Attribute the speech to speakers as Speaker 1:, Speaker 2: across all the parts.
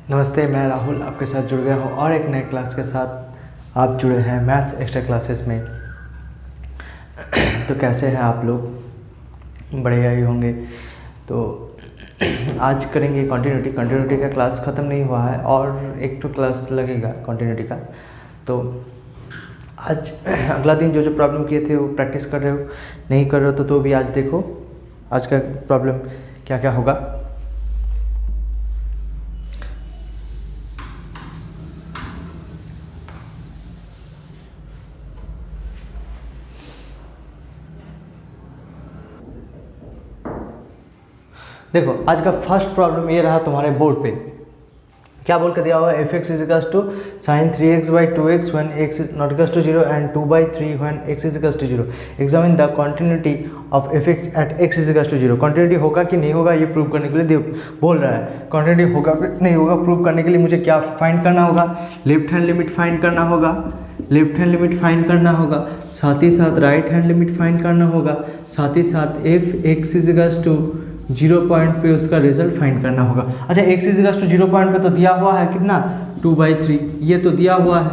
Speaker 1: नमस्ते, मैं राहुल आपके साथ जुड़ गया हूँ और एक नए क्लास के साथ आप जुड़े हैं मैथ्स एक्स्ट्रा क्लासेस में। तो कैसे हैं आप लोग? बढ़िया ही होंगे। तो आज करेंगे कंटिन्यूटी का क्लास ख़त्म नहीं हुआ है और एक तो क्लास लगेगा कंटिन्यूटी का। तो आज अगला दिन जो प्रॉब्लम किए थे वो प्रैक्टिस कर रहे हो, नहीं कर रहे हो तो भी आज देखो आज का प्रॉब्लम क्या क्या होगा। देखो आज का फर्स्ट प्रॉब्लम ये रहा तुम्हारे बोर्ड पे। क्या बोल के दिया हुआ है? F x is equals to sine 3x by 2x when x is not equals to 0 and 2/3 when x is equals to 0। Examine the continuity of f x at x is equals to 0। Continuity होगा कि नहीं होगा ये prove करने के लिए बोल रहा है। कंटिन्यूटी होगा कि नहीं होगा प्रूव करने के लिए मुझे क्या फाइंड करना होगा? लेफ्ट हैंड लिमिट फाइंड करना होगा, लेफ्ट हैंड लिमिट फाइंड करना होगा, साथ ही साथ राइट हैंड लिमिट फाइंड करना होगा, साथ ही साथ f x is equals to 0 point पे उसका रिजल्ट फाइंड करना होगा। अच्छा, x is equals to 0 point पे तो दिया हुआ है कितना? 2/3, ये तो दिया हुआ है।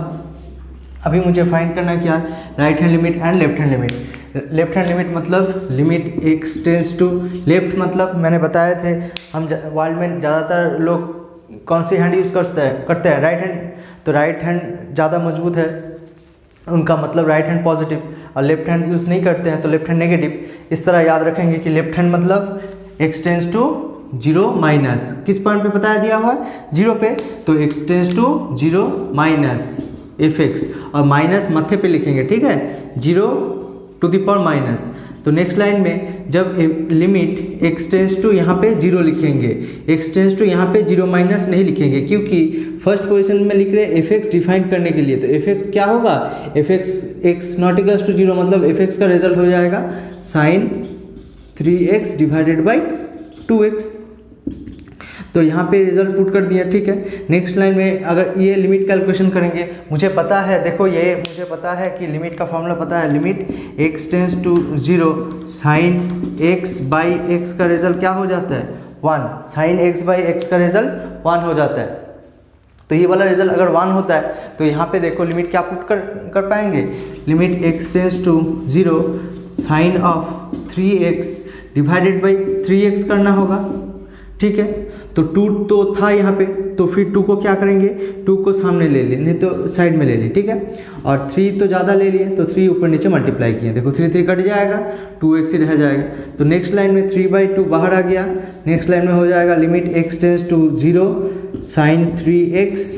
Speaker 1: अभी मुझे फाइंड करना क्या? Right hand limit and left hand limit. Left hand limit मतलब limit x tends to left, मतलब मैंने बताए थे हम वर्ल्ड में ज़्यादातर लोग कौन सी हैंड यूज़ करते हैं राइट हैंड। तो राइट हैंड ज़्यादा मजबूत है उनका, मतलब राइट हैंड पॉजिटिव, और लेफ्ट हैंड यूज़ नहीं करते हैं तो लेफ्ट हैंड नेगेटिव। इस तरह याद रखेंगे कि लेफ्ट हैंड मतलब x टेंस टू 0 माइनस किस पॉइंट पे बताया दिया हुआ है? 0 पे, तो x tends to 0 minus f x, और माइनस मत्थे पे लिखेंगे, ठीक है, 0 टू द पावर माइनस। तो नेक्स्ट लाइन में जब लिमिट x टेंस टू यहाँ पे 0 लिखेंगे, x टेंस टू यहाँ पे 0 माइनस नहीं लिखेंगे क्योंकि फर्स्ट पोजीशन में लिख रहे हैं एफ एक्स डिफाइन करने के लिए। तो एफ एक्स क्या होगा? F x not equals to 0 मतलब एफ एक्स का रिजल्ट हो जाएगा sign 3x divided by 2x। तो यहाँ पे रिजल्ट पुट कर दिया, ठीक है। नेक्स्ट लाइन में अगर ये लिमिट कैलकुलेशन करेंगे, मुझे पता है, देखो ये मुझे पता है कि लिमिट का फॉर्मूला पता है। Limit x tends to 0 sine x by x का रिजल्ट क्या हो जाता है? 1। साइन x बाई एक्स का रिजल्ट 1 हो जाता है। तो ये वाला रिजल्ट अगर 1 होता है तो यहाँ पे देखो लिमिट क्या पुट कर पाएंगे? Limit x tends to 0 sine of 3x divided by 3x करना होगा, ठीक है। तो 2 तो था यहाँ पे, तो फिर 2 को क्या करेंगे? 2 को सामने ले लिए, नहीं तो साइड में ले लिए, ठीक है। और 3 तो ज़्यादा ले लिए तो 3 ऊपर नीचे मल्टीप्लाई किए, देखो 3 कट जाएगा, 2x ही रह जाएगा। तो नेक्स्ट लाइन में 3/2 बाहर आ गया। नेक्स्ट लाइन में हो जाएगा limit x tends to 0 sine 3x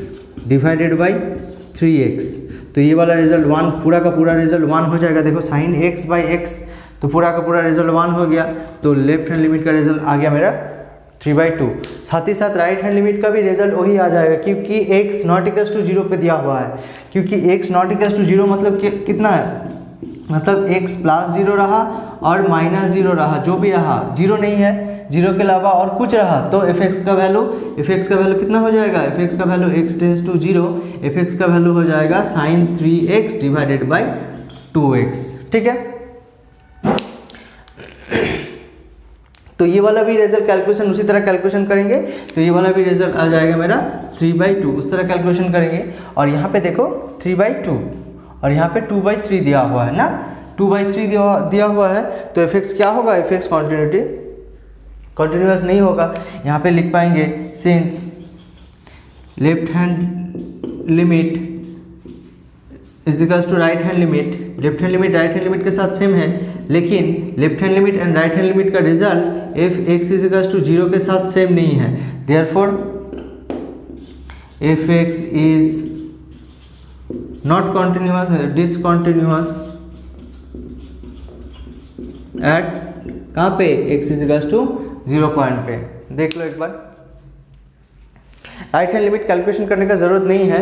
Speaker 1: divided by 3x। तो ये वाला रिजल्ट 1, पूरा का पूरा रिजल्ट 1 हो जाएगा। देखो साइन x बाई एक्स, तो पूरा का पूरा रिजल्ट 1 हो गया। तो लेफ्ट हैंड लिमिट का रिजल्ट आ गया मेरा 3/2। साथ ही साथ राइट हैंड लिमिट का भी रिजल्ट वही आ जाएगा क्योंकि x नॉट इक्वल्स टू 0 पे दिया हुआ है। क्योंकि x नॉट इक्वल्स टू 0 मतलब कितना है? मतलब x प्लस 0 रहा और माइनस 0 रहा, जो भी रहा, 0 नहीं है, 0 के अलावा और कुछ रहा, तो एफ एक्स का वैल्यू कितना हो जाएगा? एफ एक्स का value x tends to 0, f x का वैल्यू हो जाएगा sign 3x divided by 2x, ठीक है। तो ये वाला भी रिजल्ट कैलकुलेशन उसी तरह कैलकुलेशन करेंगे, तो ये वाला भी रिजल्ट आ जाएगा मेरा 3/2, उस तरह कैलकुलेशन करेंगे। और यहाँ पे देखो 3/2 और यहाँ पे 2/3 दिया हुआ है ना, 2/3 दिया हुआ है। तो एफ एक्स क्या होगा? एफ एक्स कॉन्टिन्यूस नहीं होगा। यहाँ पे लिख पाएंगे since left hand limit is equals to right hand limit. Left hand limit right hand limit के साथ सेम है, लेकिन left hand limit and right hand limit का result F x is equals to 0 के साथ सेम नहीं है। Therefore F x is not continuous, discontinuous at कहाँ पे? X is equals to 0 point पे। देख लो एक बार, राइट हैंड लिमिट कैलकुलेशन करने का ज़रूरत नहीं है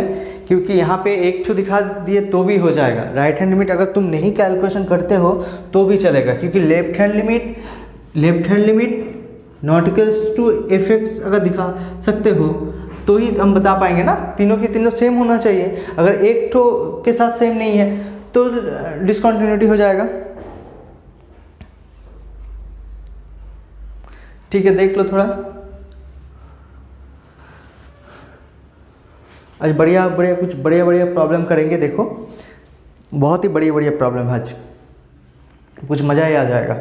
Speaker 1: क्योंकि यहाँ पे एक ठो दिखा दिए तो भी हो जाएगा। राइट हैंड लिमिट अगर तुम नहीं कैलकुलेशन करते हो तो भी चलेगा क्योंकि left hand limit not equals to f x अगर दिखा सकते हो तो ही हम बता पाएंगे ना। तीनों की तीनों सेम होना चाहिए, अगर एक ठो के साथ सेम नहीं है तो डिसकंटिन्यूटी हो जाएगा, ठीक है। देख लो थोड़ा, आज बढ़िया बढ़िया कुछ बढ़िया बढ़िया प्रॉब्लम करेंगे। देखो बहुत ही बढ़िया बढ़िया प्रॉब्लम है आज, कुछ मज़ा ही आ जाएगा।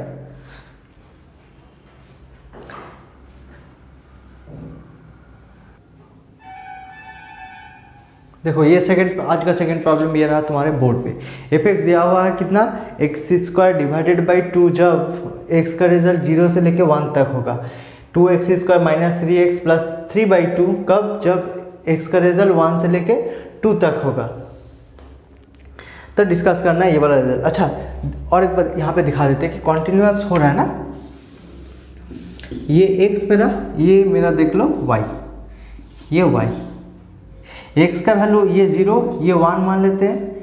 Speaker 1: देखो ये आज का सेकंड प्रॉब्लम ये रहा तुम्हारे बोर्ड पे। एफ एक्स दिया हुआ है कितना, एक्स स्क्वायर डिवाइडेड बाई 2, जब एक्स का रिजल्ट 0 से लेके 1 तक होगा। 2x square minus 3x plus 3/2 कब, जब x का रिजल्ट 1 से लेके 2 तक होगा। तो डिस्कस करना है ये वाला रिजल्ट। अच्छा और एक बार यहाँ पे दिखा देते हैं कि कॉन्टिन्यूअस हो रहा है ना, ये x मेरा, ये मेरा देख लो y, ये y, x का वैल्यू ये 0, ये 1 मान लेते हैं।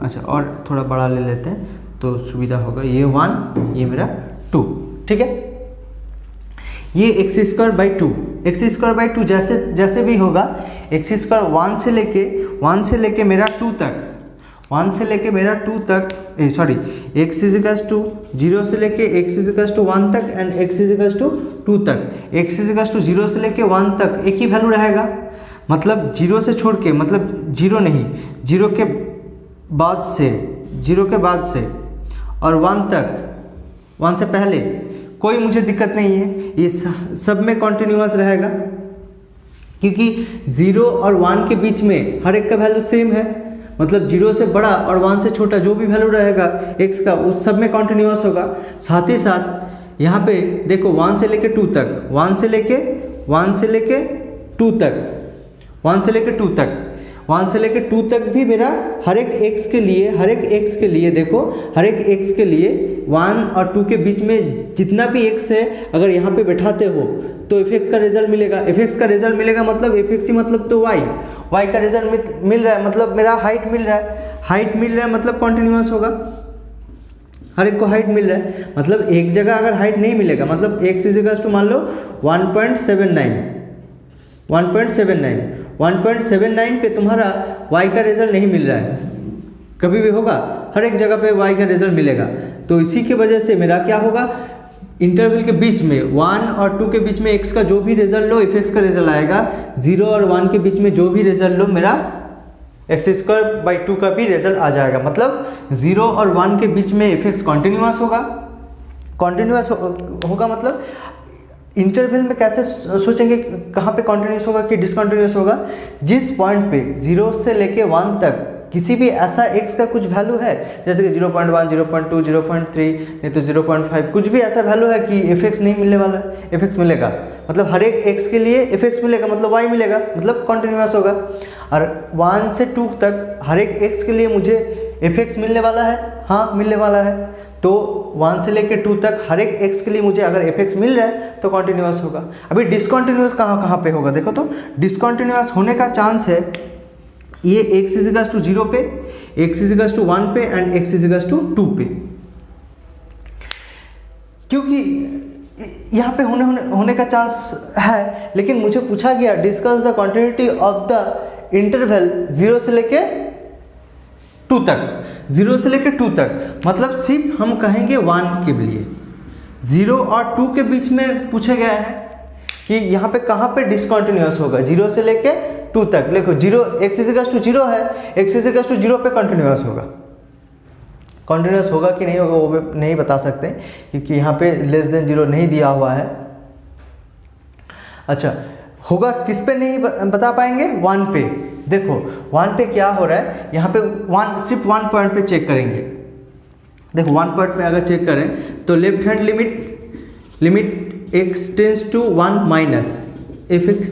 Speaker 1: अच्छा और थोड़ा बड़ा ले लेते हैं तो सुविधा होगा, ये 1, ये मेरा 2, ठीक है। ये x square by 2, x square by 2 जैसे जैसे भी होगा, एक्स स्क्वायर 1 से लेके मेरा 2 तक, 1 से लेके मेरा 2 तक, सॉरी एक्स इजिकल्स टू 0 से लेके एक्स इजिकल्स टू 1 तक एंड एक्स इजिकल्स टू 2 तक। एक्स इजिकल्स टू 0 से लेके 1 तक एक ही वैल्यू रहेगा, मतलब 0 से छोड़ के, मतलब 0 नहीं, 0 के बाद से, 0 के बाद से और 1 तक, 1 से पहले कोई मुझे दिक्कत नहीं है, ये सब में कॉन्टिन्यूअस रहेगा क्योंकि 0 और 1 के बीच में हर एक का वैल्यू सेम है, मतलब 0 से बड़ा और 1 से छोटा जो भी वैल्यू रहेगा x का उस सब में कॉन्टिन्यूअस होगा। साथ ही साथ यहाँ पे देखो 1 से लेके 2 तक, 1 से लेके 2 तक, 1 से लेके 2 तक, 1 से लेके 2 तक भी मेरा हर एक x के लिए देखो, हर एक x के लिए 1 और 2 के बीच में जितना भी x है अगर यहाँ पे बैठाते हो तो f(x) का रिजल्ट मिलेगा। f(x) का रिजल्ट मिलेगा मतलब f(x) मतलब तो y का रिजल्ट मिल रहा है, मतलब मेरा हाइट मिल रहा है, हाइट मिल रहा है मतलब कॉन्टिन्यूअस होगा, हर एक को हाइट मिल रहा है। मतलब एक जगह अगर हाइट नहीं मिलेगा, मतलब x इजिकल्स टू मान लो 1.79 पे तुम्हारा y का रिजल्ट नहीं मिल रहा है, कभी भी होगा, हर एक जगह पे y का रिजल्ट मिलेगा। तो इसी की वजह से मेरा क्या होगा, इंटरवल के बीच में 1 और 2 के बीच में x का जो भी रिजल्ट लो f(x) का रिजल्ट आएगा, 0 और 1 के बीच में जो भी रिजल्ट लो मेरा एक्स स्क्वायर बाई 2 का भी रिजल्ट आ जाएगा। मतलब 0 और 1 के बीच में f(x) कॉन्टिन्यूअस होगा, कॉन्टिन्यूअस होगा मतलब इंटरवल में कैसे सोचेंगे कहाँ पे कॉन्टिन्यूस होगा कि डिसकॉन्टिन्यूस होगा, जिस पॉइंट पे 0 से लेके 1 तक किसी भी ऐसा x का कुछ वैल्यू है, जैसे कि 0.1, 0.2, 0.3 नहीं तो 0.5, कुछ भी ऐसा वैल्यू है कि f(x) नहीं मिलने वाला, f(x) मिलेगा, मतलब हर एक x के लिए f(x) मिलेगा, मतलब y मिलेगा, मतलब कॉन्टिन्यूस होगा। और 1 से 2 तक हर एक x के लिए मुझे f(x) मिलने वाला है, हाँ मिलने वाला है। तो 1 से लेकर 2 तक हर एक x के लिए मुझे अगर f(x) मिल रहा है तो कॉन्टिन्यूस होगा। अभी डिसकॉन्टिन्यूस कहाँ पे होगा, देखो तो डिसकॉन्टिन्यूस होने का चांस है ये x इजिकल्स टू 0 पे, x इजिकल्स टू 1 पे एंड x इजिकल्स टू 2 पे, क्योंकि यहाँ पे होने का चांस है। लेकिन मुझे पूछा गया discuss the continuity of the interval 0 से लेके 2 तक, 0 से लेके 2 तक, मतलब सिर्फ हम कहेंगे 1 के लिए, 0 और 2 के बीच में पूछा गया है कि यहाँ पे कहाँ पे डिसकॉन्टिन्यूस होगा, 0 से लेके 2 तक। देखो 0 x इजिकल्स टू 0 है, x इजिकल्स टू 0 पे कॉन्टिन्यूस होगा, कॉन्टिन्यूस होगा कि नहीं होगा वो भी नहीं बता सकते क्योंकि यहाँ पे लेस देन 0 नहीं दिया हुआ है। अच्छा होगा किस पे नहीं बता पाएंगे, 1 पे। देखो 1 पे क्या हो रहा है, यहाँ पे सिर्फ 1 पॉइंट पे चेक करेंगे। देखो 1 पॉइंट पे अगर चेक करें तो left hand limit x tends to 1 minus f(x),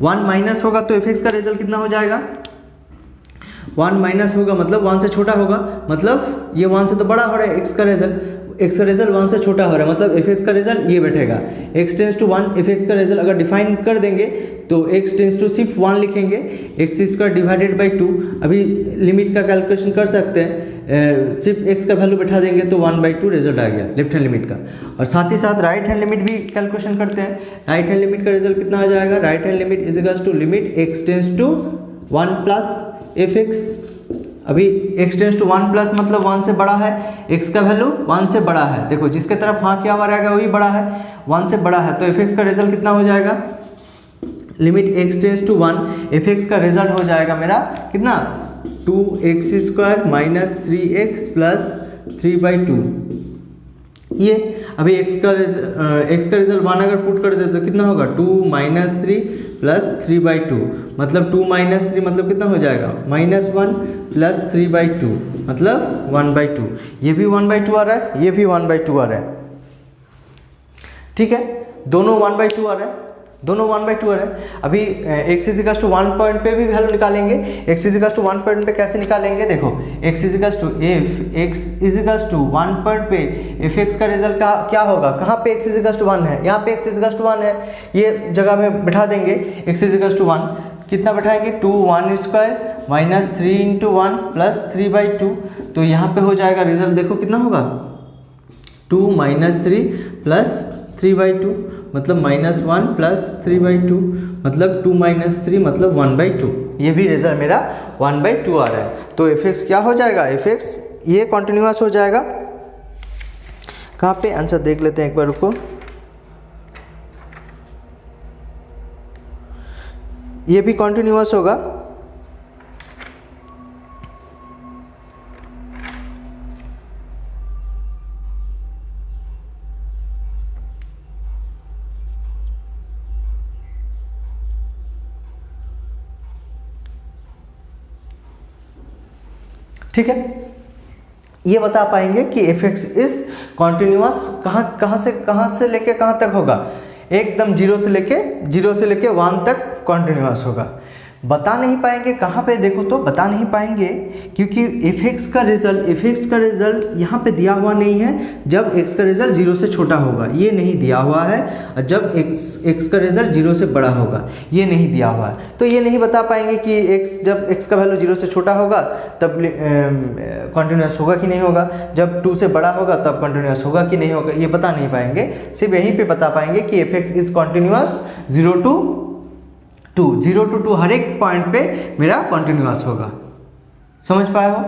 Speaker 1: 1 minus होगा तो f(x) का रिजल्ट कितना हो जाएगा, 1 माइनस होगा मतलब 1 से छोटा होगा, मतलब ये 1 से तो बड़ा हो रहा है, x का रिजल्ट 1 से छोटा हो रहा है, मतलब f(x) का रिजल्ट ये बैठेगा, x टेंस टू 1, f(x) का रिजल्ट अगर डिफाइन कर देंगे तो x टेंस टू सिर्फ 1 लिखेंगे, x स्क्वायर डिवाइडेड बाई 2, अभी लिमिट का कैलकुलेशन कर सकते हैं, सिर्फ x का वैल्यू बैठा देंगे तो 1/2 रिजल्ट आ गया लेफ्ट हैंड लिमिट का। और साथ ही साथ राइट हैंड लिमिट भी कैलकुलेशन करते हैं, राइट हैंड लिमिट का रिजल्ट कितना आ जाएगा, right hand limit is equals to limit x tends to 1 plus f(x), अभी x टेंस टू 1 प्लस मतलब 1 से बड़ा है, x का वैल्यू 1 से बड़ा है, देखो जिसके तरफ हाँ क्या हुआ रहेगा वही बड़ा है, 1 से बड़ा है, तो f(x) का रिजल्ट कितना हो जाएगा, limit x tends to 1, f x का रिजल्ट हो जाएगा मेरा कितना 2x² माइनस 3x प्लस 3/2। ये अभी x का रिजल्ट 1 अगर पुट कर दे तो कितना होगा 2 माइनस 3 प्लस 3/2, मतलब 2 माइनस 3 मतलब कितना हो जाएगा -1 प्लस 3/2 मतलब 1/2। ये भी 1/2 आ रहा है, ये भी 1/2 आ रहा है, ठीक है, दोनों 1/2 आ रहा है, दोनों 1/2 आ रहा है। अभी x इजिकल्स टू 1 पॉइंट पे भी वैल्यू निकालेंगे। x इजिकल्स टू 1 पॉइंट पे कैसे निकालेंगे, देखो x is equals to f x इजिकल्स to 1 point पे एफ एक्स का रिजल्ट क्या होगा, कहाँ पे x इजिकल्स टू 1 है, यहाँ पे x इजिकल्स टू 1 है, ये जगह में बैठा देंगे x इजिकल्स टू 1, कितना बैठाएंगे 2 1² माइनस 3 इंटू 1 प्लस 3/2, तो यहाँ पे हो जाएगा रिजल्ट, देखो कितना होगा 2 माइनस 3 प्लस 3/2 मतलब -1 प्लस 3/2 मतलब 2 माइनस 3 मतलब 1/2। ये भी रिजल्ट मेरा 1/2 आ रहा है। तो एफ एक्स क्या हो जाएगा, एफ एक्स ये कॉन्टिन्यूअस हो जाएगा। कहाँ पे आंसर देख लेते हैं एक बार, रुको, ये भी कॉन्टिन्यूअस होगा। ठीक है, ये बता पाएंगे कि एफ एक्स इज कॉन्टिन्यूअस कहाँ से लेके कहाँ तक होगा, एकदम जीरो से लेके 1 तक कॉन्टिन्यूअस होगा। बता नहीं पाएंगे कहाँ पे, देखो तो बता नहीं पाएंगे क्योंकि एफ एक्स का रिजल्ट यहाँ पे दिया हुआ नहीं है जब x का रिजल्ट 0 से छोटा होगा, ये नहीं दिया हुआ है, और जब x का रिजल्ट 0 से बड़ा होगा ये नहीं दिया हुआ है। तो ये नहीं बता पाएंगे कि जब x का वैल्यू 0 से छोटा होगा तब कॉन्टिन्यूअस होगा कि नहीं होगा, जब 2 से बड़ा होगा तब कॉन्टिन्यूअस होगा कि नहीं होगा, ये बता नहीं पाएंगे। सिर्फ यहीं पे बता पाएंगे कि f x is continuous 0 to 2 हर एक पॉइंट पे मेरा कॉन्टिन्यूअस होगा। समझ पाए हो?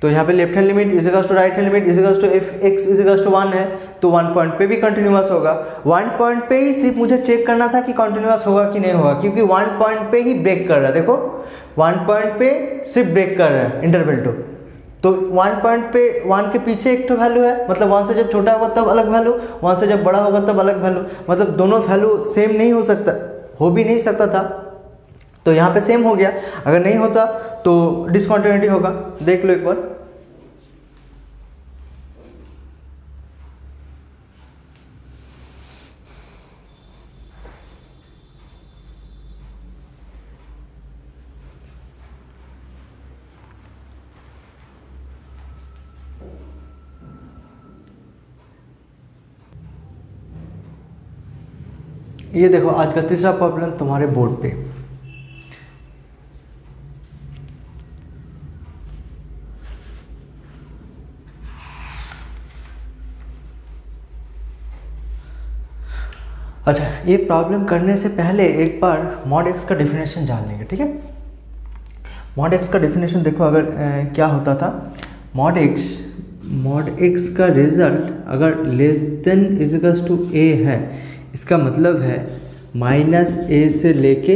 Speaker 1: तो यहाँ पे left hand limit is equals to right hand limit is equals to f x is equals to 1 है, तो 1 पॉइंट पे भी कंटिन्यूअस होगा। 1 पॉइंट पे ही सिर्फ मुझे चेक करना था कि कंटिन्यूअस होगा कि नहीं होगा, क्योंकि 1 पॉइंट पे ही ब्रेक कर रहा है। देखो 1 पॉइंट पे सिर्फ ब्रेक कर रहा है इंटरवल 2, तो 1 पॉइंट पे 1 के पीछे एक तो वैल्यू है, मतलब 1 से जब छोटा होगा तब अलग वैल्यू, 1 से जब बड़ा होगा तब अलग वैल्यू, मतलब दोनों वैल्यू सेम नहीं हो सकता, हो भी नहीं सकता था। तो यहाँ पे सेम हो गया, अगर नहीं होता तो डिसकंटिन्यूटी होगा। देख लो एक बार, ये देखो आज का तीसरा प्रॉब्लम तुम्हारे बोर्ड पे। अच्छा, ये प्रॉब्लम करने से पहले एक बार मॉड एक्स का डेफिनेशन जान लेंगे, ठीक है। मॉड एक्स का डेफिनेशन देखो, अगर क्या होता था, मॉड एक्स का रिजल्ट अगर less than is equals to A है, इसका मतलब है -a से लेके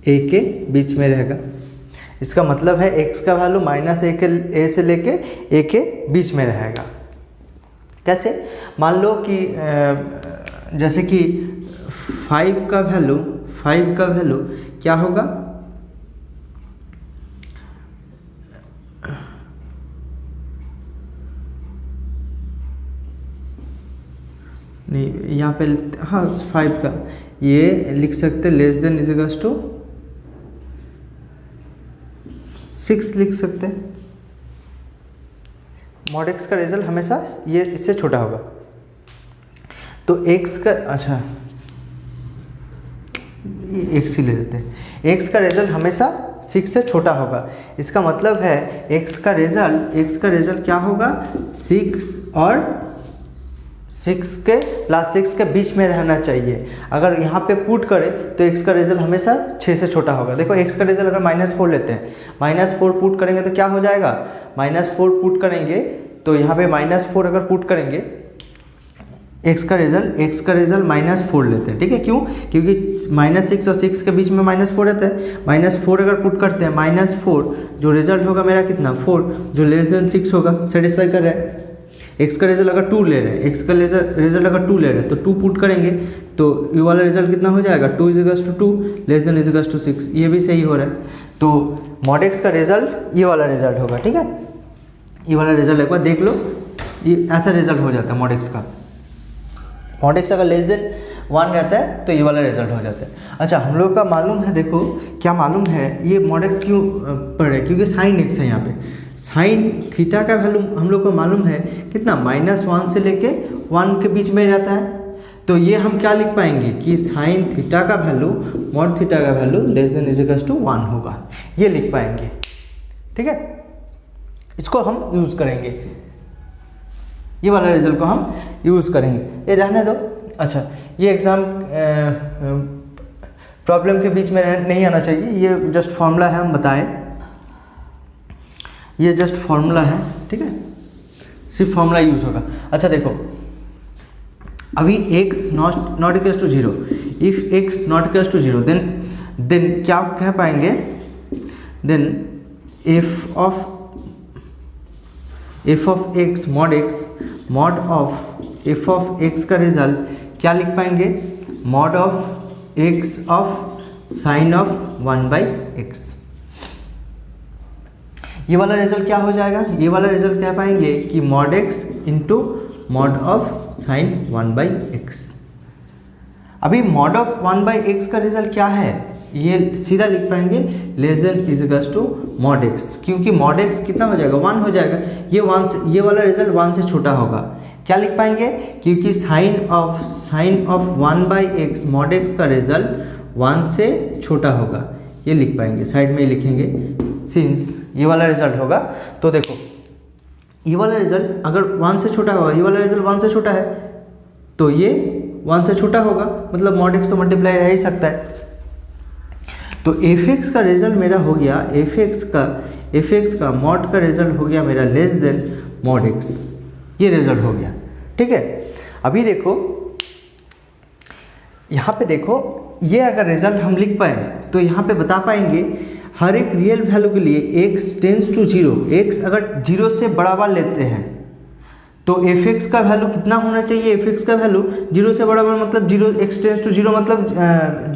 Speaker 1: a के बीच में रहेगा। इसका मतलब है x का वैल्यू -a से लेके a के बीच में रहेगा। कैसे? मान लो कि जैसे कि 5 का वैल्यू क्या होगा, नहीं यहाँ पे, हाँ 5 का ये लिख सकते less than is equals to 6 लिख सकते हैं। मॉड एक्स का रिजल्ट हमेशा ये इससे छोटा होगा, तो एक्स का, अच्छा ये एक्स ही ले लेते हैं, एक्स का रिजल्ट हमेशा 6 से छोटा होगा। इसका मतलब है एक्स का रिजल्ट क्या होगा, 6 और 6 के प्लस 6 के बीच में रहना चाहिए। अगर यहाँ पे पुट करें तो x का रिजल्ट हमेशा 6 से छोटा होगा। देखो x का रिजल्ट अगर -4 लेते हैं, -4 पुट करेंगे तो क्या हो जाएगा, -4 पुट करेंगे तो यहाँ पे -4 अगर पुट करेंगे, एक्स का रिजल्ट -4 लेते हैं, ठीक है। क्यों? क्योंकि -6 और 6 के बीच में -4 रहता है। -4 अगर पुट करते हैं, -4 जो रिजल्ट होगा मेरा कितना 4, जो लेस देन 6 होगा, सेटिस्फाई कर रहा है। एक्स का रिजल्ट अगर 2 ले रहे हैं, एक्स का रिजल्ट अगर 2 ले रहे हैं तो 2 पुट करेंगे तो ये वाला रिजल्ट कितना हो जाएगा 2 = 2 लेस देन = 6। ये भी सही हो रहा है। तो मॉड एक्स का रिजल्ट ये वाला रिजल्ट होगा, ठीक है। ये वाला रिजल्ट एक बार देख लो, ये ऐसा रिजल्ट हो जाता है मॉड एक्स का। मॉड एक्स अगर लेस देन 1 रहता है तो ये वाला रिजल्ट हो जाता है। अच्छा, हम लोग का मालूम है, देखो क्या मालूम है, ये मॉड एक्स क्यों पढ़ रहे हैं, क्योंकि साइन एक्स है यहाँ पे। साइन थीटा का वैल्यू हम लोग को मालूम है कितना -1 से लेके 1 के बीच में रहता है। तो ये हम क्या लिख पाएंगे कि साइन थीटा का वैल्यू मॉड थीटा का वैल्यू लेस देन = 1 होगा, ये लिख पाएंगे, ठीक है। इसको हम यूज़ करेंगे, ये वाला रिजल्ट को हम यूज़ करेंगे। ये रहने दो। अच्छा, ये एग्ज़ाम प्रॉब्लम के बीच में नहीं आना चाहिए, ये जस्ट फॉर्मूला है, हम बताएं, ये जस्ट फॉर्मूला है, ठीक है, सिर्फ फॉर्मूला यूज़ होगा। अच्छा देखो, अभी x not equals to 0, if x not equals to 0 then क्या कह पाएंगे, then f of x mod of f of x का रिजल्ट क्या लिख पाएंगे, mod of x of sine of 1/x। ये वाला रिजल्ट क्या हो जाएगा, ये वाला रिजल्ट कह पाएंगे कि mod x into mod of sine 1/x। अभी मॉड ऑफ 1/x का रिजल्ट क्या है, ये सीधा लिख पाएंगे लेस देन = मॉड x, क्योंकि मॉड x कितना हो जाएगा 1 हो जाएगा। ये वाला रिजल्ट 1 से छोटा होगा, क्या लिख पाएंगे, क्योंकि sine of 1/x mod x का रिजल्ट 1 से छोटा होगा, ये लिख पाएंगे, साइड में ही लिखेंगे सिंस ये वाला रिजल्ट होगा। तो देखो ये वाला रिजल्ट अगर 1 से छोटा होगा, ये वाला रिजल्ट 1 से छोटा है तो ये 1 से छोटा होगा, मतलब मॉड x तो मल्टीप्लाई रह ही सकता है। तो f(x) का रिजल्ट मेरा हो गया, f(x) का मॉड का रिजल्ट हो गया मेरा लेस देन मॉड x, ये रिजल्ट हो गया, ठीक है। अभी देखो यहाँ पे देखो, ये अगर रिजल्ट हम लिख पाए तो यहाँ पे बता पाएंगे हर एक रियल वैल्यू के लिए x टेंस टू 0, x अगर 0 से बराबर लेते हैं तो f(x) का वैल्यू कितना होना चाहिए, f(x) का वैल्यू 0 से बराबर मतलब 0, x टेंस टू 0 मतलब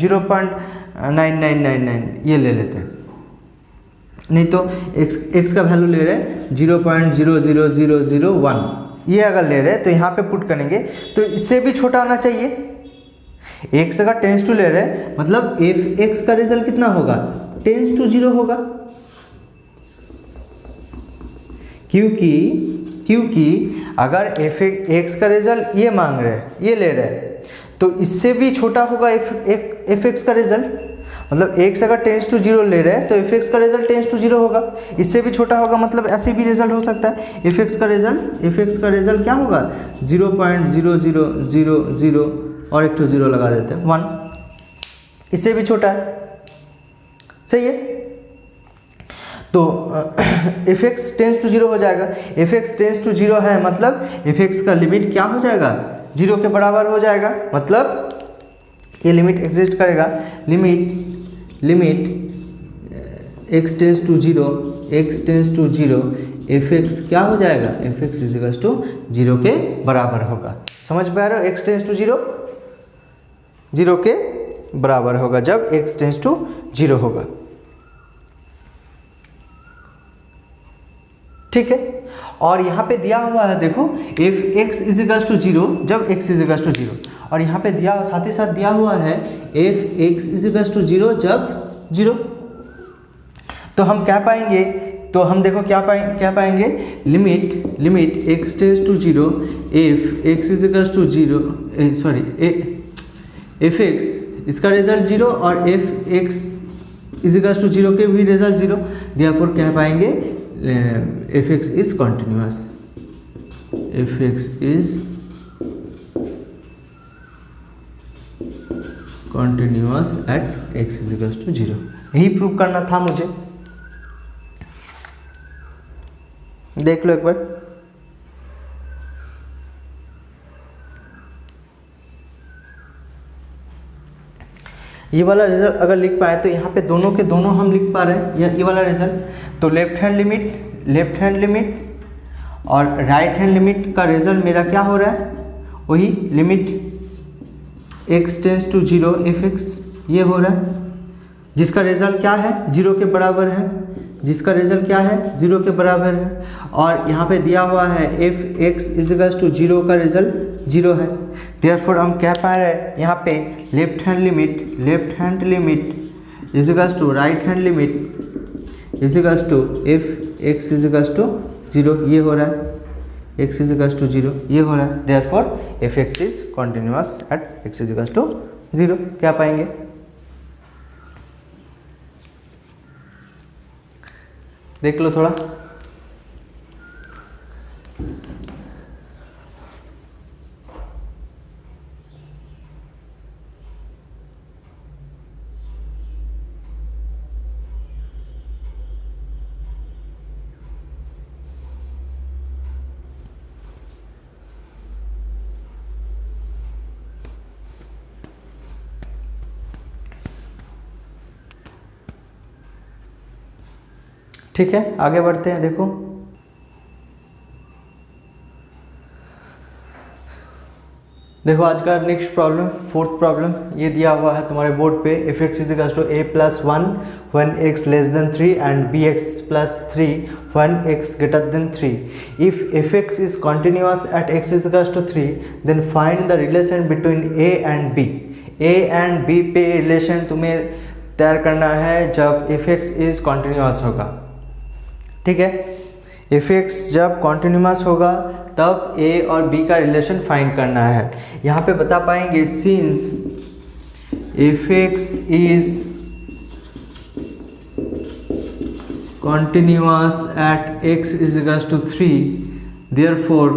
Speaker 1: 0.9999 ये ले लेते हैं, नहीं तो x का वैल्यू ले रहे हैं 0.00001, ये अगर ले रहे हैं तो यहाँ पे पुट करेंगे तो इससे भी छोटा होना चाहिए। x अगर टेंस टू ले रहे हैं मतलब f(x) का रिजल्ट कितना होगा, टेंस टू 0 होगा, क्योंकि अगर f(x) का रिजल्ट ये मांग रहे हैं, ये ले रहे हैं, तो इससे भी छोटा होगा f(x) का रिजल्ट, मतलब x अगर टेंस टू 0 ले रहे हैं तो f(x) का रिजल्ट टेंस टू 0 होगा, इससे भी छोटा होगा, मतलब ऐसे भी रिजल्ट हो सकता है। f(x) का रिजल्ट क्या होगा 0.0000 और एक तो 0 लगा देते हैं 1, इससे भी छोटा है, सही है। तो f(x) टेंस टू 0 हो जाएगा, f(x) टेंस टू 0 है मतलब f(x) का लिमिट क्या हो जाएगा 0 के बराबर हो जाएगा, मतलब ये लिमिट एग्जिस्ट करेगा, limit x tends to 0 f(x) क्या हो जाएगा, f(x) = 0 के बराबर होगा। समझ पा रहे हो, x टेंस टू 0 के बराबर होगा जब x टेंस टू 0 होगा, ठीक है। और यहाँ पे दिया हुआ है देखो f(x) = 0 जब x = 0, और यहाँ पे दिया साथ ही साथ दिया हुआ है f(x) = 0 जब 0। तो हम क्या पाएंगे, तो हम देखो क्या पाएंगे, limit x tends to 0 f(x) = 0 f(x) इसका रिजल्ट 0 और f(x) = 0 के भी रिजल्ट 0, देयरफॉर कह पाएंगे f(x) is continuous, f(x) is continuous at x = 0। यही प्रूव करना था मुझे, देख लो एक बार। ये वाला रिजल्ट अगर लिख पाए तो यहाँ पे दोनों के दोनों हम लिख पा रहे हैं ये वाला रिजल्ट। तो लेफ्ट हैंड लिमिट और राइट हैंड लिमिट का रिजल्ट मेरा क्या हो रहा है, वही limit x tends to 0 fx ये हो रहा है, जिसका रिजल्ट क्या है 0 के बराबर है, जिसका रिजल्ट क्या है 0 के बराबर है। और यहाँ पे दिया हुआ है fx इज टू 0 का रिजल्ट 0 है। देयरफॉर हम कह पा रहे हैं यहाँ पे left hand limit is to right hand limit is to fx is to 0 ये हो रहा है, x इज टू 0 ये हो रहा है। Therefore fx is continuous at x is to 0। क्या पाएंगे, देख लो थोड़ा। ठीक है, आगे बढ़ते हैं। देखो आज का नेक्स्ट प्रॉब्लम, फोर्थ प्रॉब्लम ये दिया हुआ है तुम्हारे बोर्ड पे। fx is equal to a plus 1 when x less than 3 and bx plus 3 when x greater than 3। If fx is continuous at x is equal to 3 then find the relation between a and b। a and b पे relation तुम्हें तैयार करना है जब fx is continuous होगा। ठीक है, fx जब कॉन्टिन्यूअस होगा तब a और b का रिलेशन फाइंड करना है। यहाँ पे बता पाएंगे since fx is continuous at x is equal to 3 therefore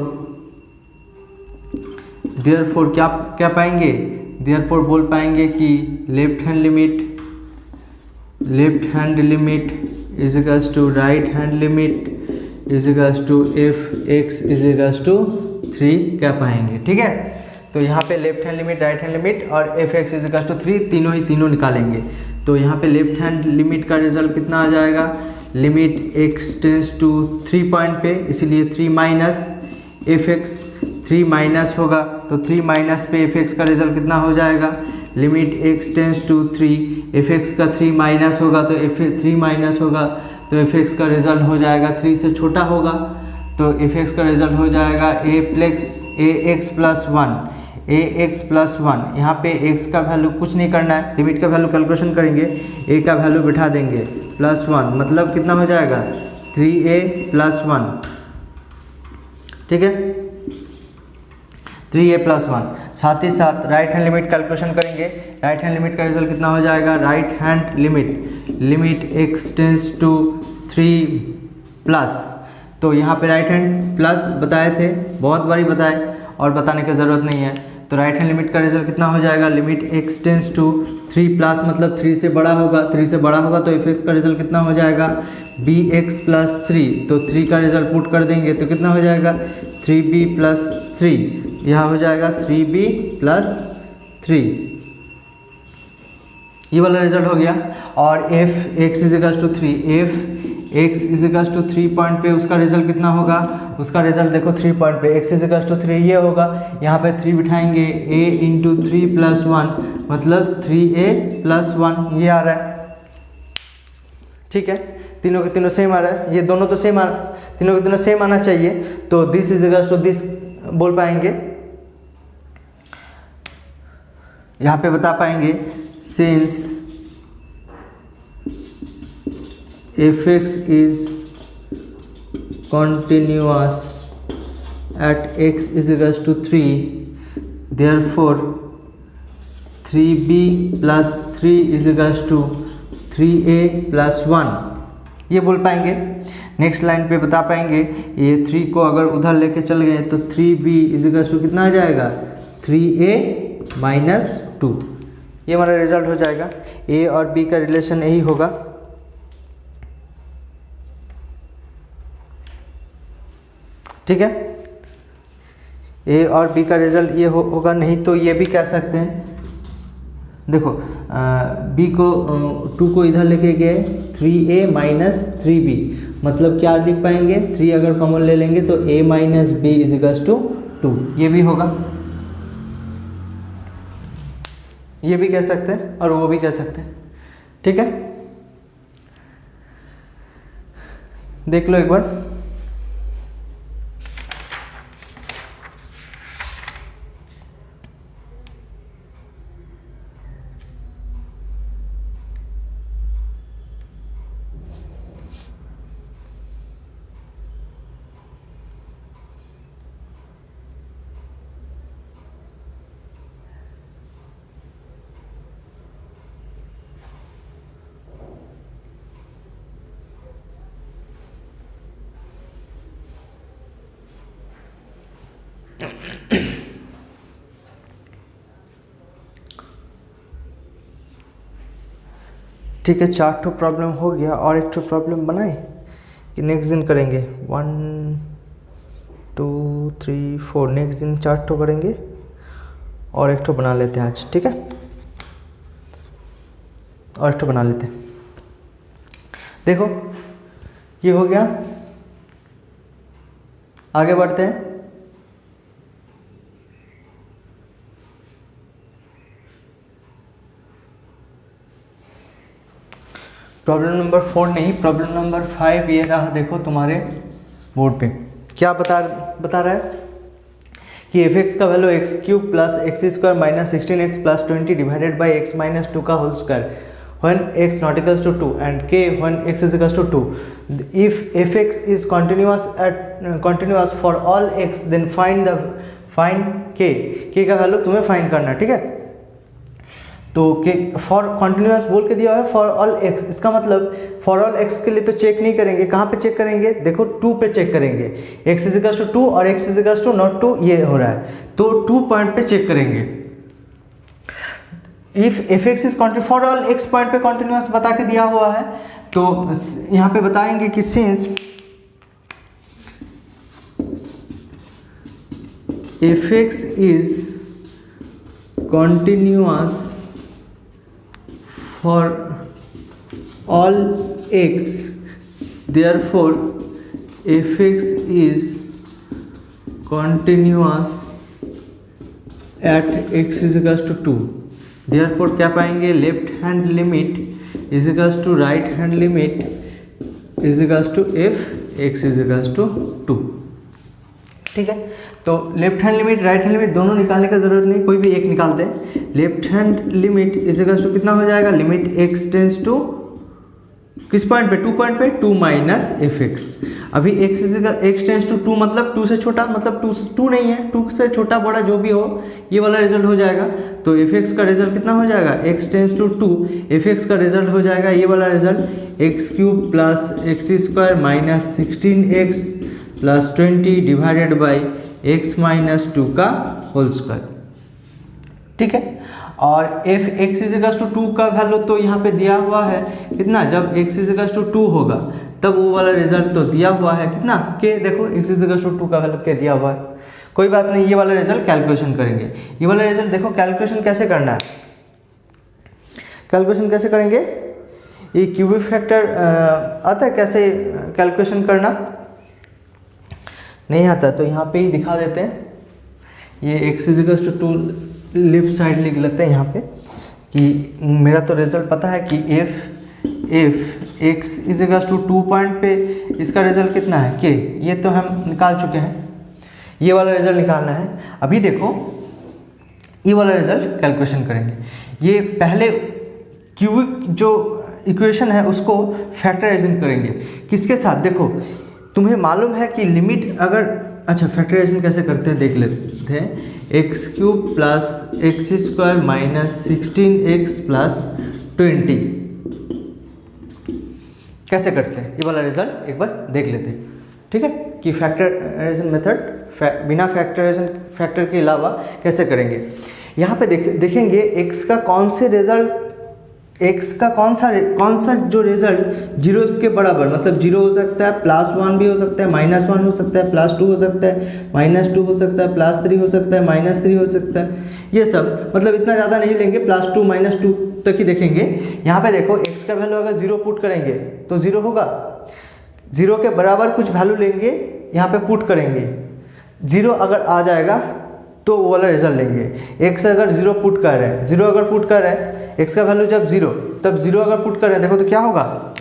Speaker 1: क्या पाएंगे, देयरफॉर बोल पाएंगे कि left hand limit is equal to right hand limit is equal to fx is equal to 3 क्या पाएंगे। ठीक है, तो यहाँ पे left hand limit, right hand limit और fx इज इक्वल टू 3 तीनों निकालेंगे। तो यहाँ पे लेफ्ट हैंड लिमिट का रिजल्ट कितना आ जाएगा, limit x tends to 3 point पे, इसीलिए 3 माइनस fx, 3 माइनस होगा तो 3 माइनस पे fx का रिजल्ट कितना हो जाएगा, limit x tends to 3, fx का 3 माइनस होगा तो 3 माइनस होगा तो fx का रिजल्ट हो जाएगा 3 से छोटा होगा तो fx का रिजल्ट हो जाएगा ax प्लस 1। यहाँ पे x का वैल्यू कुछ नहीं करना है, लिमिट का वैल्यू कैलकुलेशन करेंगे, a का वैल्यू बिठा देंगे प्लस 1, मतलब कितना हो जाएगा 3a प्लस 1। ठीक है, 3a प्लस 1। साथ ही साथ राइट हैंड लिमिट कैलकुलेशन करेंगे, राइट हैंड लिमिट का रिजल्ट कितना हो जाएगा, right hand limit x tends to 3 plus, तो यहाँ पे राइट हैंड प्लस बताए थे, बहुत बारी बताए और बताने की ज़रूरत नहीं है। तो राइट हैंड लिमिट का रिजल्ट कितना हो जाएगा, limit x tends to 3 plus मतलब 3 से बड़ा होगा, 3 से बड़ा होगा तो fx का रिजल्ट कितना हो जाएगा bx प्लस 3, तो 3 का रिजल्ट पुट कर देंगे तो कितना हो जाएगा 3b प्लस 3, यह हो जाएगा 3b प्लस 3, ये वाला रिजल्ट हो गया। और fx is equal to 3, fx is equal to 3 point पे उसका रिजल्ट कितना होगा, उसका रिजल्ट देखो 3 पॉइंट पे x इज इक्वल टू 3 ये होगा, यहाँ पे 3 बिठाएंगे a इंटू 3 प्लस 1 मतलब 3a प्लस 1 ये आ रहा है। ठीक है, तीनों के तीनों सेम आ रहा है, ये दोनों तो सेम तीनों के तीनों सेम आना चाहिए, तो this is equal to this बोल पाएंगे। यहाँ पे बता पाएंगे since fx is continuous at x is equals to 3 therefore 3b plus 3 is equals to 3a plus 1 ये बोल पाएंगे। नेक्स्ट लाइन पे बता पाएंगे ये 3 को अगर उधर लेके चल गए तो 3b is equals to कितना आ जाएगा 3a minus 2, ये हमारा रिजल्ट हो जाएगा। a और b का रिलेशन यही होगा। ठीक है, ए और बी का रिजल्ट ये होगा, नहीं तो ये भी कह सकते हैं देखो b को 2 को इधर लेके गए 3a माइनस 3b, मतलब क्या लिख पाएंगे, 3 अगर कॉमन ले लेंगे तो a minus b is equals to 2, ये भी होगा, ये भी कह सकते हैं और वो भी कह सकते हैं। ठीक है, देख लो एक बार। ठीक है, 4 ठो प्रॉब्लम हो गया, और एक ठो प्रॉब्लम बनाए कि नेक्स्ट दिन करेंगे। 1 2 3 4, नेक्स्ट दिन 4 ठो करेंगे और एक ठो बना लेते हैं आज। ठीक है, और एक ठो बना लेते हैं। देखो ये हो गया, आगे बढ़ते हैं। प्रॉब्लम नंबर 4 नहीं, प्रॉब्लम नंबर 5 ये रहा। देखो तुम्हारे बोर्ड पे क्या बता रहा है कि एफ एक्स का value x cube plus x square minus 16x plus 20 divided by x minus 2 का whole square when x not equals to 2 and k when x is equals to 2. If fx is continuous for all x, then find k का value तुम्हें find करना है। ठीक है, तो के for continuous बोल के दिया है फॉर ऑल एक्स, इसका मतलब फॉर ऑल एक्स के लिए तो चेक नहीं करेंगे, कहाँ पे चेक करेंगे, देखो 2 पे चेक करेंगे। एक्स इज इक्वल्स टू 2 और x is equals to not 2 ये हो रहा है, तो 2 पॉइंट पे चेक करेंगे। If F x is for all x point पे कॉन्टिन्यूस बता के दिया हुआ है, तो यहाँ पे बताएंगे कि since F x is continuous for all x, therefore fx is continuous at x is equals to 2. therefore क्या पाएंगे, left hand limit is equals to right hand limit is equals to f x is equals to 2। ठीक है, तो left hand limit right hand limit दोनों निकालने का जरूरत नहीं, कोई भी एक निकालते हैं। Left hand limit is equals to कितना हो जाएगा, लिमिट x टेंस टू किस पॉइंट पे, 2 पॉइंट पे, 2 माइनस एफ एक्स। अभी x टेंस टू 2 मतलब 2 से छोटा, मतलब 2 नहीं है, 2 से छोटा बड़ा जो भी हो ये वाला रिजल्ट हो जाएगा। तो एफ एक्स का रिजल्ट कितना हो जाएगा, x tends to 2, f x का रिजल्ट हो जाएगा ये वाला result x cube plus x square minus 16x plus 20 divided by x minus 2 का होल स्क्वायर। ठीक है, और f x is equals to 2 का वैल्यू तो यहाँ पे दिया हुआ है कितना, जब एक्स इज इक्वल्स टू 2 होगा तब वो वाला रिजल्ट तो दिया हुआ है कितना, के देखो एक्स इज इक्वल्स टू 2 का वैल्यू के दिया हुआ है। कोई बात नहीं, ये वाला रिजल्ट कैलकुलेशन करेंगे। ये वाला रिजल्ट देखो कैलकुलेशन कैसे करना है, कैलकुलेशन कैसे करेंगे, ये क्यूबिक फैक्टर आता है कैसे कैलकुलेशन करना, नहीं आता तो यहाँ पे ही दिखा देते हैं। ये x is equals to 2 left side लिख लेते हैं यहाँ पे कि मेरा तो रिजल्ट पता है कि f x is equals to 2 point पे इसका रिजल्ट कितना है के, ये तो हम निकाल चुके हैं, ये वाला रिजल्ट निकालना है। अभी देखो ये वाला रिजल्ट कैलकुलेशन करेंगे। ये पहले क्यूबिक जो इक्वेशन है उसको फैक्टराइजेशन करेंगे, किसके साथ, देखो तुम्हें मालूम है कि लिमिट अगर, अच्छा फैक्टराइजेशन कैसे करते हैं देख लेते हैं। X cube plus x square minus 16x plus 20 कैसे करते हैं, ये वाला रिजल्ट एक बार देख लेते हैं। ठीक है, कि फैक्टराइजेशन मेथड बिना फैक्टर के अलावा कैसे करेंगे। यहाँ पे देखेंगे x का कौन से रिजल्ट x का कौन सा जो रिजल्ट 0 के बराबर, मतलब 0 हो सकता है, +1 भी हो सकता है, -1 हो सकता है, +2 हो सकता है, -2 हो सकता है, +3 हो सकता है, -3 हो सकता है, ये सब मतलब इतना ज़्यादा नहीं लेंगे, +2 -2 तक ही देखेंगे। यहाँ पे देखो x का वैल्यू अगर 0 पुट करेंगे तो 0 होगा, 0 के बराबर कुछ वैल्यू लेंगे, यहाँ पे पुट करेंगे, 0 अगर आ जाएगा तो वो वाला रिजल्ट लेंगे। x अगर 0 पुट कर रहे हैं, 0 अगर पुट कर रहे हैं, x का वैल्यू जब 0, तब 0 अगर पुट कर रहे हैं, देखो तो क्या होगा,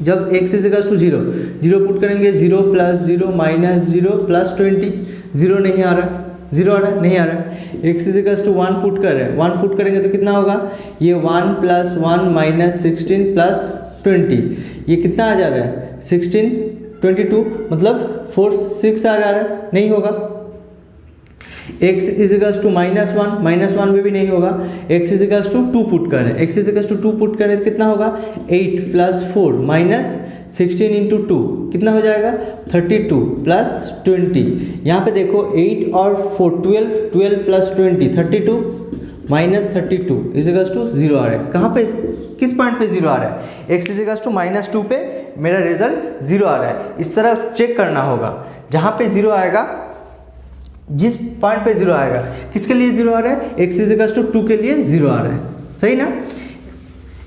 Speaker 1: जब x is equal to 0, 0 put करेंगे, 0 + 0 -0 + 20, 0 नहीं आ रहा, 0 आ रहा है, नहीं आ रहा है। x is equal to 1 put कर रहे हैं, 1 पुट करेंगे तो कितना होगा, ये 1 + 1 -16 + 20, ये कितना आ जा रहा है, 16 22, मतलब 4 6 आ जा रहा है, नहीं होगा। x इज इक्वल टू -1 में भी नहीं होगा। x is equal to 2 put करें, x is equal to 2 put करें तो कितना होगा, 8 + 4 -16 × 2 कितना हो जाएगा, 32 + 20। यहाँ पे देखो 8 और 4 12 + 20 32 -32 इज इक्वल टू 0 आ रहा है। कहाँ पे, किस पॉइंट पे 0 आ रहा है, x इज इक्वल टू -2 पे मेरा रिजल्ट 0 आ रहा है। इस तरह चेक करना होगा, जहाँ पे 0 आएगा, जिस पॉइंट पे 0 आएगा, किसके लिए 0 आ रहा है, x इज इक्वल टू 2 के लिए 0 आ रहा है, सही ना।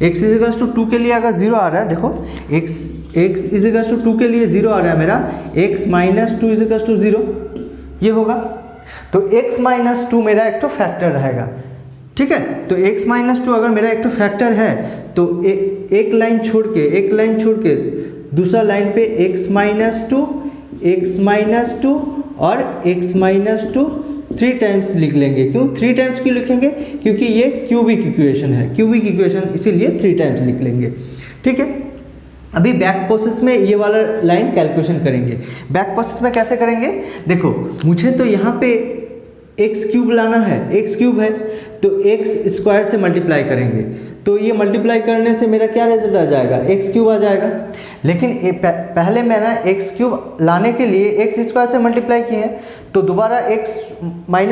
Speaker 1: x इज इक्वल टू 2 के लिए अगर 0 आ रहा है, देखो x इज इक्वल टू 2 के लिए 0 आ रहा है मेरा, x - 2 इज इक्वल टू 0, ये होगा। तो x - 2 मेरा एक तो फैक्टर रहेगा, ठीक है। तो x - 2 अगर मेरा एक तो फैक्टर है, तो एक लाइन छोड़ के दूसरा लाइन पे x - 2 और x - 2 3 टाइम्स लिख लेंगे। क्यों 3 टाइम्स क्यों लिखेंगे, क्योंकि ये क्यूबिक इक्वेशन है, क्यूबिक इक्वेशन, इसीलिए 3 टाइम्स लिख लेंगे, ठीक है। अभी बैक प्रोसेस में ये वाला लाइन कैलकुलेशन करेंगे। बैक प्रोसेस में कैसे करेंगे, देखो मुझे तो यहाँ पे x³ लाना है, x³ है तो x² से मल्टीप्लाई करेंगे, तो ये मल्टीप्लाई करने से मेरा क्या रिजल्ट आ जाएगा, x³ आ जाएगा। लेकिन पहले मैंने x³ लाने के लिए x² से मल्टीप्लाई किए हैं, तो दोबारा x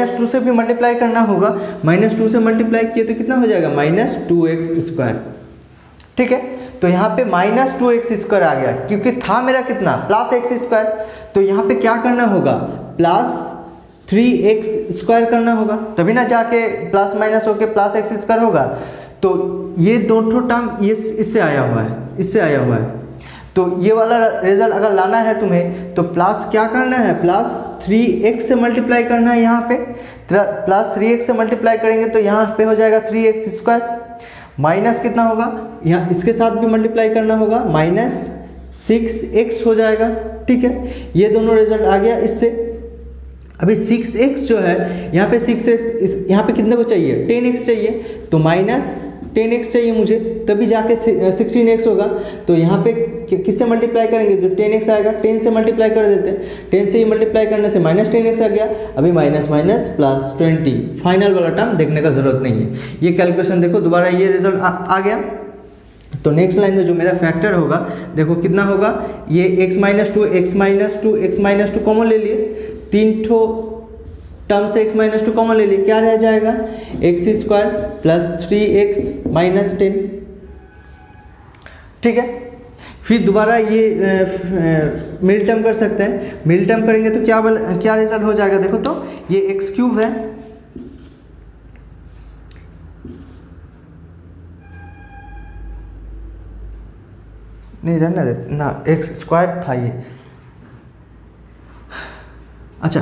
Speaker 1: - 2 से भी मल्टीप्लाई करना होगा। -2 से मल्टीप्लाई किए तो कितना हो जाएगा, -2x², ठीक है। तो यहाँ पे -2x² आ गया, क्योंकि था मेरा कितना, +x², तो यहाँ पे क्या करना होगा, +3x² करना होगा, तभी ना जाके प्लस माइनस होके +x² होगा। तो ये दोनों टर्म ये इससे आया हुआ है, तो ये वाला रिजल्ट अगर लाना है तुम्हें, तो प्लस क्या करना है, +3x से मल्टीप्लाई करना है। यहाँ पे +3x से मल्टीप्लाई करेंगे तो यहाँ पे हो जाएगा 3x², माइनस कितना होगा, यहाँ इसके साथ भी मल्टीप्लाई करना होगा, -6x हो जाएगा, ठीक है। ये दोनों रिजल्ट आ गया इससे। अभी 6x जो है, यहाँ पे 6x, यहाँ पे कितने को चाहिए, 10x चाहिए, तो -10x चाहिए मुझे, तभी जाके 16x होगा। तो यहाँ पे किससे मल्टीप्लाई करेंगे, जो 10x आएगा 10 से मल्टीप्लाई कर देते हैं, 10 से ही मल्टीप्लाई करने से -10x आ गया। अभी माइनस +20, फाइनल वाला टर्म देखने का जरूरत नहीं है। ये कैलकुलेशन देखो, दोबारा ये रिजल्ट आ गया। तो नेक्स्ट लाइन में जो मेरा फैक्टर होगा, देखो कितना होगा, ये x - 2 कॉमन ले लिए, 3 ठो टर्म से x - 2 कॉमन ले लिए, क्या रह जाएगा, x² + 3x - 10, ठीक है। फिर दोबारा ये मिल टर्म कर सकते हैं, मिल टर्म करेंगे तो क्या रिजल्ट हो जाएगा, देखो तो ये x³ है, नहीं रहना दे ना, x² था ये, अच्छा।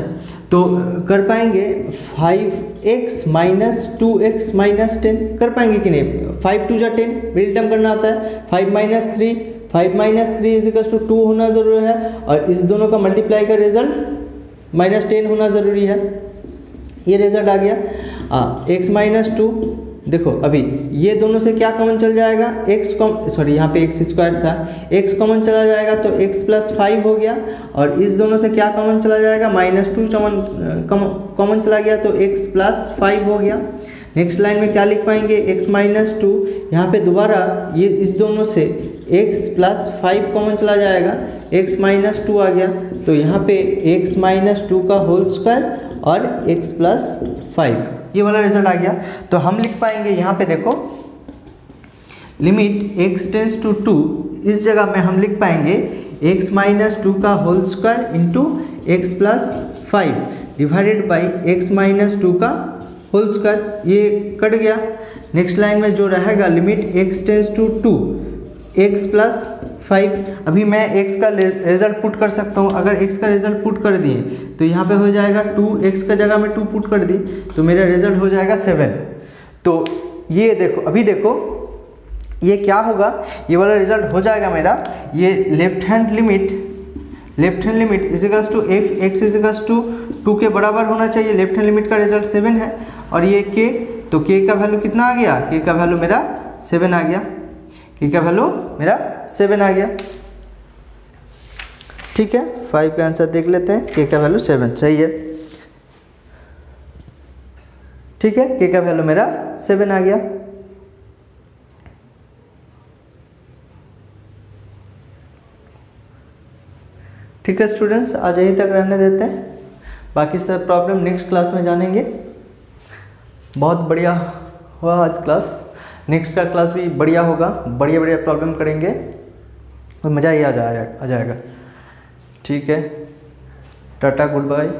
Speaker 1: तो कर पाएंगे 5x - 2x - 10, कर पाएंगे कि नहीं, 5 2 = 10, मिडिल टर्म करना आता है। 5 - 3 = 2 होना ज़रूरी है, और इस दोनों का मल्टीप्लाई का रिजल्ट -10 होना ज़रूरी है। ये रिजल्ट आ गया। x - 2, देखो अभी ये दोनों से क्या कॉमन चल जाएगा, यहाँ पे x² था, x कॉमन चला जाएगा तो x + 5 हो गया, और इस दोनों से क्या कॉमन चला जाएगा, -2 कॉमन चला गया तो x + 5 हो गया। नेक्स्ट लाइन में क्या लिख पाएंगे, x - 2, यहाँ पे दोबारा ये इस दोनों से x + 5 कॉमन चला जाएगा, x - 2 आ गया, तो यहाँ पे x - 2 का होल स्क्वायर और x + 5, ये वाला रिजल्ट आ गया। तो हम लिख पाएंगे यहाँ पे देखो, लिमिट x टेंस टू 2, इस जगह में हम लिख पाएंगे x माइनस 2 का whole square into x plus 5 divided by x minus 2 का होल स्क्वायर, ये कट गया। नेक्स्ट लाइन में जो रहेगा limit x tends to 2 x plus 5, अभी मैं x का रिजल्ट पुट कर सकता हूँ। अगर x का रिजल्ट पुट कर दिए तो यहाँ पे हो जाएगा 2x का जगह में 2 पुट कर दी तो मेरा रिजल्ट हो जाएगा 7। तो ये देखो, अभी देखो ये क्या होगा, ये वाला रिजल्ट हो जाएगा मेरा, ये left hand limit equals to f x इजिकल्स to 2 के बराबर होना चाहिए। लेफ्ट हैंड लिमिट का रिजल्ट 7 है और ये k, तो k का वैल्यू कितना आ गया, k का वैल्यू मेरा 7 आ गया, k का वैल्यू मेरा 7 आ गया। ठीक है, 5 का आंसर देख लेते हैं, k का वैल्यू 7 सही है। ठीक है, k का वैल्यू मेरा 7 आ गया। ठीक है स्टूडेंट्स, आज यहीं तक रहने देते हैं, बाकी सब प्रॉब्लम नेक्स्ट क्लास में जानेंगे। बहुत बढ़िया हुआ आज क्लास, नेक्स्ट का क्लास भी बढ़िया होगा, बढ़िया प्रॉब्लम करेंगे और मज़ा ही आ जाएगा। ठीक है, टाटा, गुड बाय।